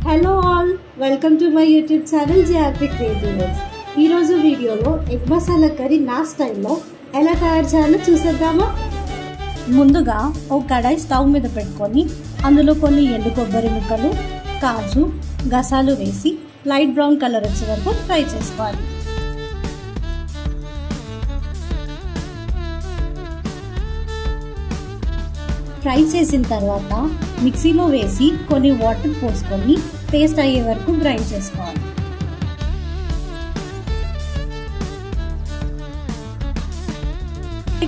Hello all, welcome to my YouTube channel JRP creatives. ఈరోజు వీడియోలో egg masala curry నా స్టైల్లో ఎలా తయారు చేయాలో చూసేద్దామా. ముందుగా ఒక కడాయి స్టవ్ మీద పెట్టుకొని అందులో కొన్ని ఎండు కొబ్బరి ముక్కలు, కాజు, గసాలు వేసి లైట్ బ్రౌన్ కలర్ వచ్చే వరకు ఫ్రై చేసుకోవాలి. ఫ్రై చేసిన తర్వాత మిక్సీలో వేసి కొన్ని వాటర్ పోసుకొని పేస్ట్ అయ్యే వరకు గ్రైండ్ చేసుకోవాలి.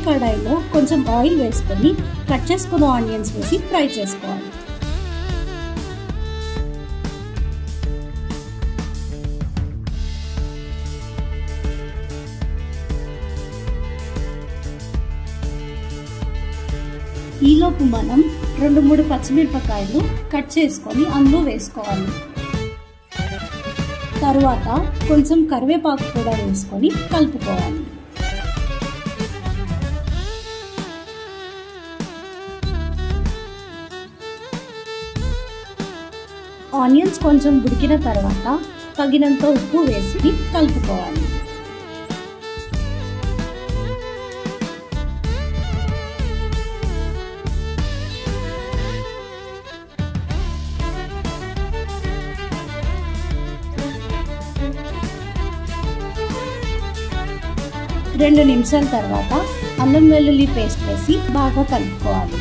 కడాయిలో కొంచెం ఆయిల్ వేసుకొని కట్ చేసుకున్న ఆనియన్స్ వేసి ఫ్రై చేసుకోవాలి. ఈలోపు మనం 2-3 పచ్చిమిరపకాయలు కట్ చేసుకొని అందులో వేసుకోవాలి. తరువాత కొంచెం కరివేపాకు కూడా వేసుకొని కలుపుకోవాలి. ఆనియన్స్ కొంచెం ఉడికిన తర్వాత తగినంత ఉప్పు వేసి కలుపుకోవాలి. రెండు నిమిషాల తర్వాత అల్లం వెల్లుల్లి పేస్ట్ వేసి బాగా కలుపుకోవాలి.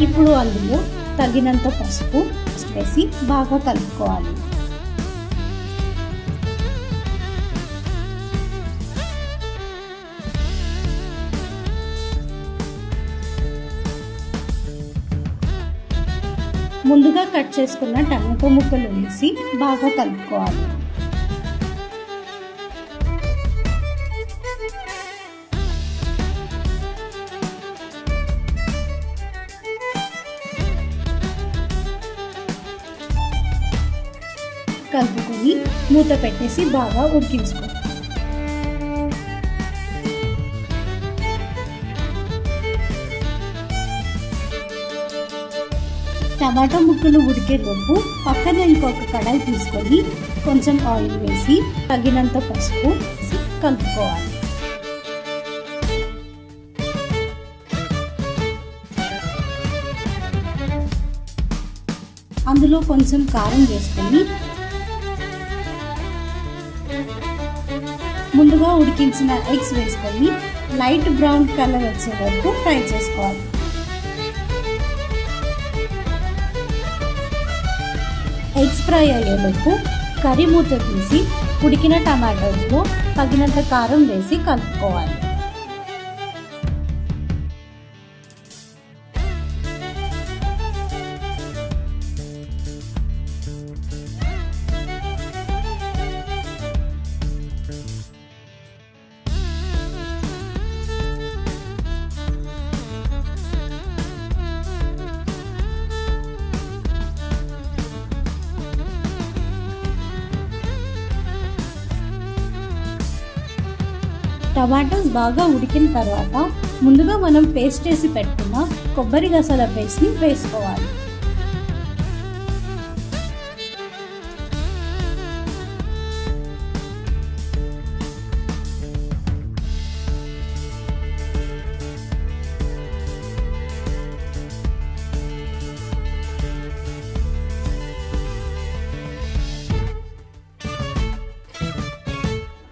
ఇప్పుడు అందులో తగినంత పసుపు వేసి బాగా కలుపుకోవాలి. ముందుగా కట్ చేసుకున్న టమాటో ముక్కలు వేసి బాగా కలుపుకోవాలి. కలుపుకొని మూత పెట్టేసి బాగా ఉడికించుకోవాలి. టమాటా ముక్కలు ఉడికేలోపు పక్కన ఇంకొక కడాయి తీసుకొని కొంచెం ఆయిల్ వేసి తగినంత పసుపు కలుపుకోవాలి. అందులో కొంచెం కారం వేసుకొని ముందుగా ఉడికించిన ఎగ్స్ వేసుకొని లైట్ బ్రౌన్ కలర్ వచ్చే వరకు ఫ్రై చేసుకోవాలి. ఎగ్స్ ఫ్రై అయ్యేలోపు కర్రీ మూత తీసి ఉడికిన టమాటోస్లో తగినంత కారం వేసి కలుపుకోవాలి. టమాటోస్ బాగా ఉడికిన తర్వాత ముందుగా మనం పేస్ట్ చేసి పెట్టుకున్న కొబ్బరి గసాల పేస్ట్ని వేసుకోవాలి.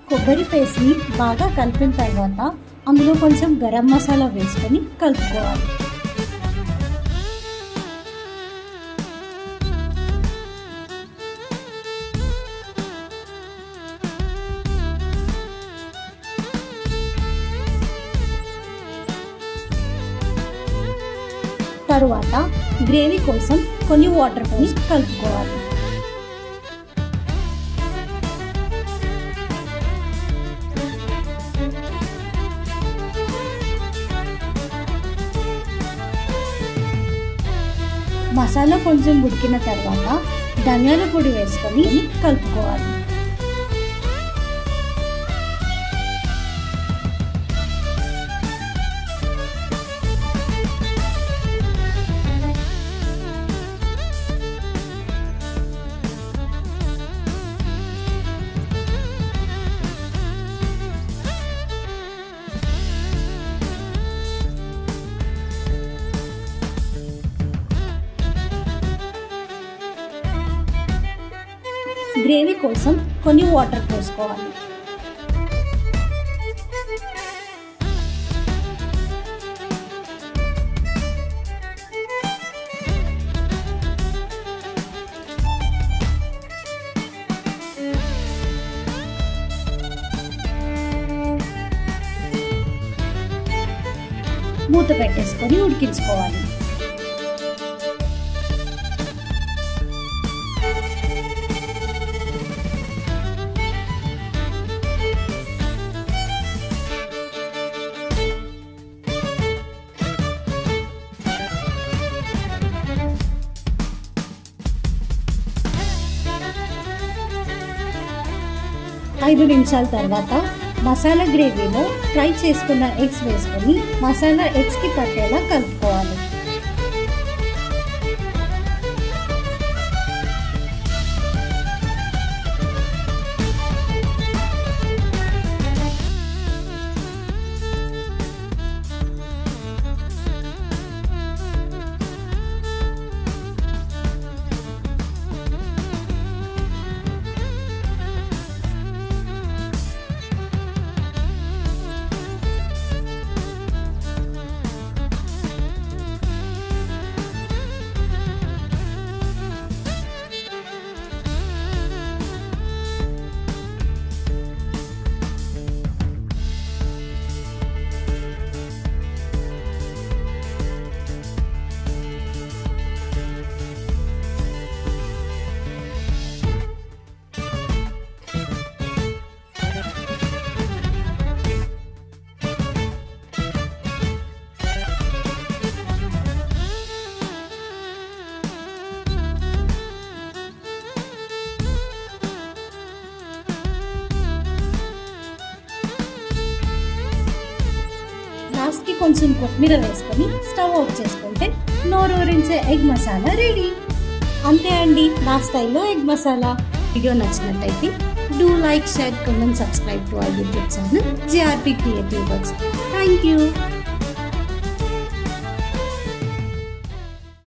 కొబ్బరి పేస్ట్ని బాగా కలిపిన తర్వాత అందులో కొంచెం గరం మసాలా వేసుకొని కలుపుకోవాలి. తరువాత గ్రేవీ కోసం కొన్ని వాటర్ పోసి కలుపుకోవాలి. మసాలా కొంచెం ఉడికిన తర్వాత ధనియాల పొడి వేసుకొని కలుపుకోవాలి. గ్రేవీ కోసం కొన్ని వాటర్ పోసుకోవాలి. మూత పెట్టేసుకొని ఉడికించుకోవాలి. ఐదు నిమిషాల తర్వాత మసాలా గ్రేవీలో ఫ్రై చేసుకున్న ఎగ్స్ వేసుకొని మసాలా ఎగ్స్కి పట్టేలా కలుపుకోవాలి. లాస్ట్కి కొంచెం కొత్తిమీర వేసుకొని స్టవ్ ఆఫ్ చేసుకుంటే నోరూరించే ఎగ్ మసాలా రెడీ. అంతే అండి, నా స్టైల్లో ఎగ్ మసాలా. వీడియో నచ్చినట్టయితే do like, share, comment, subscribe to our YouTube channel JRP Creative Works. Thank you.